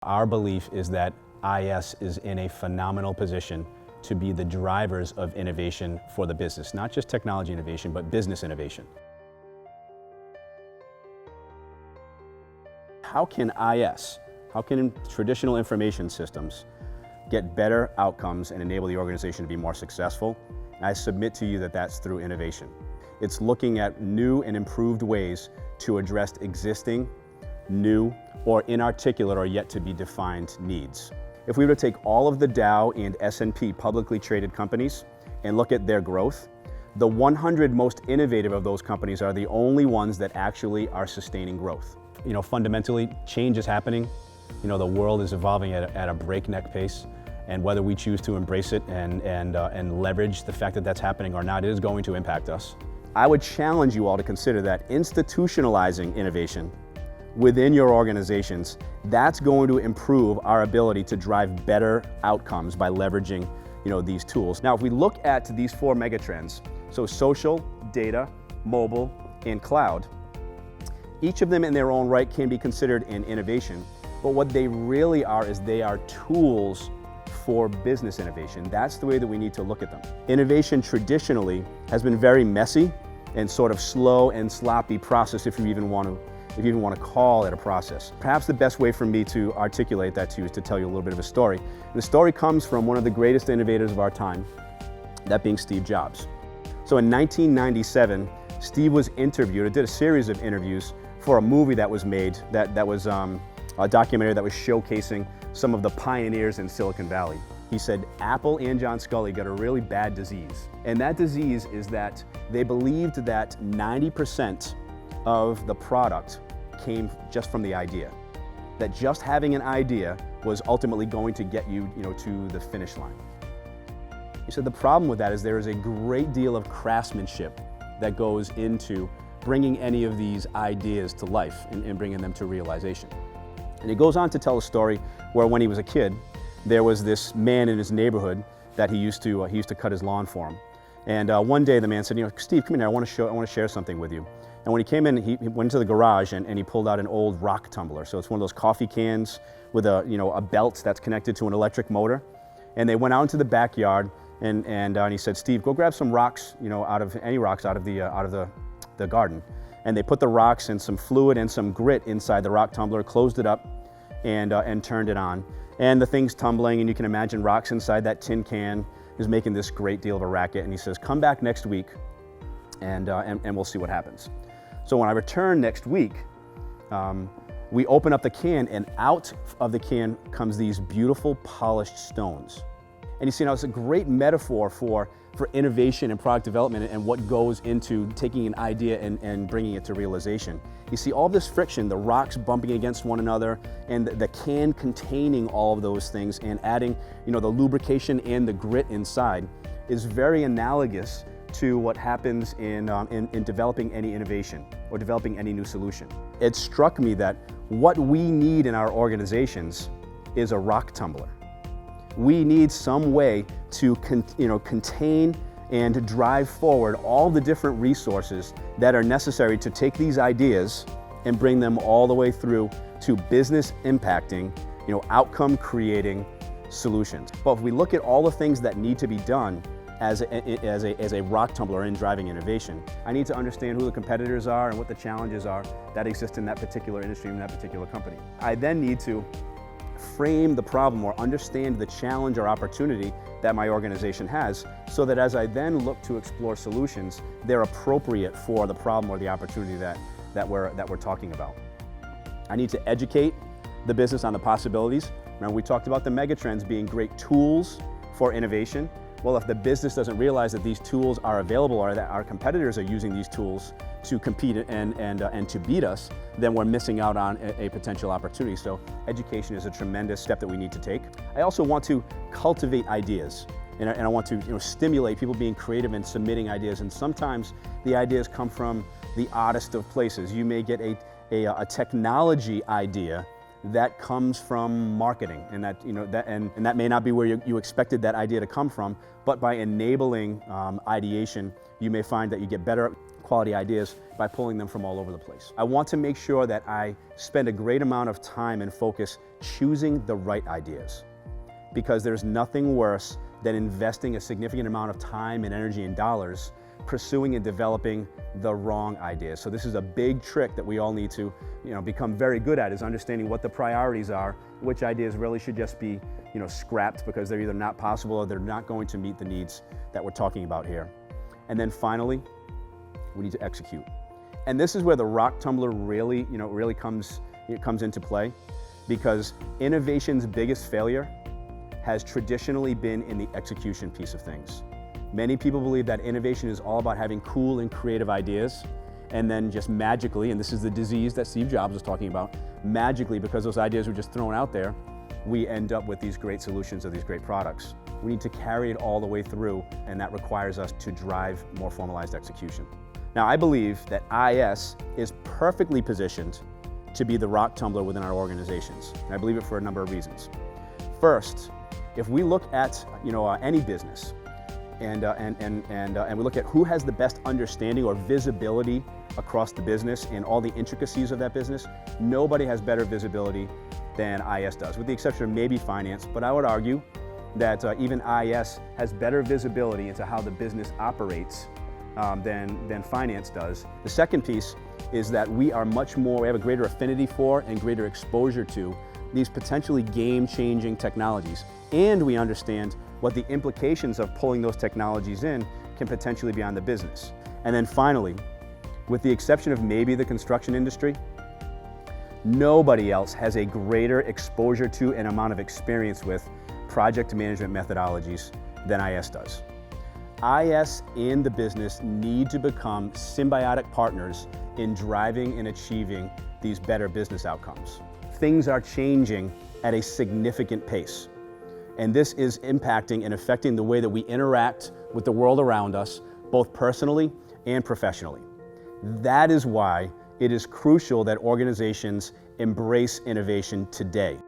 Our belief is that IS is in a phenomenal position to be the drivers of innovation for the business, not just technology innovation, but business innovation. How can traditional information systems get better outcomes and enable the organization to be more successful? And I submit to you that that's through innovation. It's looking at new and improved ways to address existing, new, or inarticulate or yet to be defined needs. If we were to take all of the Dow and S&P publicly traded companies and look at their growth, the 100 most innovative of those companies are the only ones that actually are sustaining growth. Fundamentally, change is happening. The world is evolving at a breakneck pace, and whether we choose to embrace it and leverage the fact that that's happening or not, it is going to impact us. I would challenge you all to consider that institutionalizing innovation within your organizations, that's going to improve our ability to drive better outcomes by leveraging these tools. Now, if we look at these 4 megatrends, so social, data, mobile, and cloud, each of them in their own right can be considered an innovation, but what they really are is they are tools for business innovation. That's the way that we need to look at them. Innovation traditionally has been very messy and sort of slow and sloppy process, if you even want to call it a process. Perhaps the best way for me to articulate that to you is to tell you a little bit of a story. And the story comes from one of the greatest innovators of our time, that being Steve Jobs. So in 1997, Steve was interviewed, or did a series of interviews for a movie that was made, that was a documentary that was showcasing some of the pioneers in Silicon Valley. He said Apple and John Sculley got a really bad disease. And that disease is that they believed that 90% of the product came just from the idea. That just having an idea was ultimately going to get you, to the finish line. He said the problem with that is there is a great deal of craftsmanship that goes into bringing any of these ideas to life and bringing them to realization. And he goes on to tell a story where when he was a kid, there was this man in his neighborhood that he used to cut his lawn for him. And one day the man said, Steve, come in here, I want to share something with you. And when he came in, he went into the garage and he pulled out an old rock tumbler. So it's one of those coffee cans with a belt that's connected to an electric motor. And they went out into the backyard and he said, Steve, go grab some rocks, out of the garden. And they put the rocks and some fluid and some grit inside the rock tumbler, closed it up, and turned it on. And the thing's tumbling, and you can imagine rocks inside that tin can is making this great deal of a racket. And he says, come back next week, and we'll see what happens. So when I return next week, we open up the can, and out of the can comes these beautiful polished stones. And you see, now it's a great metaphor for innovation and product development and what goes into taking an idea and bringing it to realization. You see all this friction, the rocks bumping against one another, and the can containing all of those things and adding, the lubrication and the grit inside is very analogous to what happens in developing any innovation or developing any new solution. It struck me that what we need in our organizations is a rock tumbler. We need some way to contain and drive forward all the different resources that are necessary to take these ideas and bring them all the way through to business impacting, outcome creating solutions. But if we look at all the things that need to be done as a rock tumbler in driving innovation, I need to understand who the competitors are and what the challenges are that exist in that particular industry, in that particular company. I then need to frame the problem or understand the challenge or opportunity that my organization has, so that as I then look to explore solutions, they're appropriate for the problem or the opportunity that we're talking about. I need to educate the business on the possibilities. Remember, we talked about the megatrends being great tools for innovation. Well, if the business doesn't realize that these tools are available or that our competitors are using these tools to compete and to beat us, then we're missing out on a potential opportunity. So education is a tremendous step that we need to take. I also want to cultivate ideas, and I want to stimulate people being creative and submitting ideas. And sometimes the ideas come from the oddest of places. You may get a technology idea that comes from marketing, and that may not be where you expected that idea to come from, but by enabling ideation, you may find that you get better quality ideas by pulling them from all over the place. I want to make sure that I spend a great amount of time and focus choosing the right ideas, because there's nothing worse than investing a significant amount of time and energy and dollars pursuing and developing the wrong ideas. So this is a big trick that we all need to become very good at, is understanding what the priorities are, which ideas really should just be scrapped because they're either not possible or they're not going to meet the needs that we're talking about here. And then finally, we need to execute. And this is where the rock tumbler really comes into play, because innovation's biggest failure has traditionally been in the execution piece of things. Many people believe that innovation is all about having cool and creative ideas, and then just magically, and this is the disease that Steve Jobs was talking about, magically, because those ideas were just thrown out there, we end up with these great solutions or these great products. We need to carry it all the way through, and that requires us to drive more formalized execution. Now, I believe that IS is perfectly positioned to be the rock tumbler within our organizations, and I believe it for a number of reasons. First, if we look at any business, and we look at who has the best understanding or visibility across the business and all the intricacies of that business, nobody has better visibility than IS does, with the exception of maybe finance. But I would argue that even IS has better visibility into how the business operates than finance does. The second piece is that we have a greater affinity for and greater exposure to these potentially game-changing technologies, and we understand what the implications of pulling those technologies in can potentially be on the business. And then finally, with the exception of maybe the construction industry, nobody else has a greater exposure to and amount of experience with project management methodologies than IS does. IS and the business need to become symbiotic partners in driving and achieving these better business outcomes. Things are changing at a significant pace, and this is impacting and affecting the way that we interact with the world around us, both personally and professionally. That is why it is crucial that organizations embrace innovation today.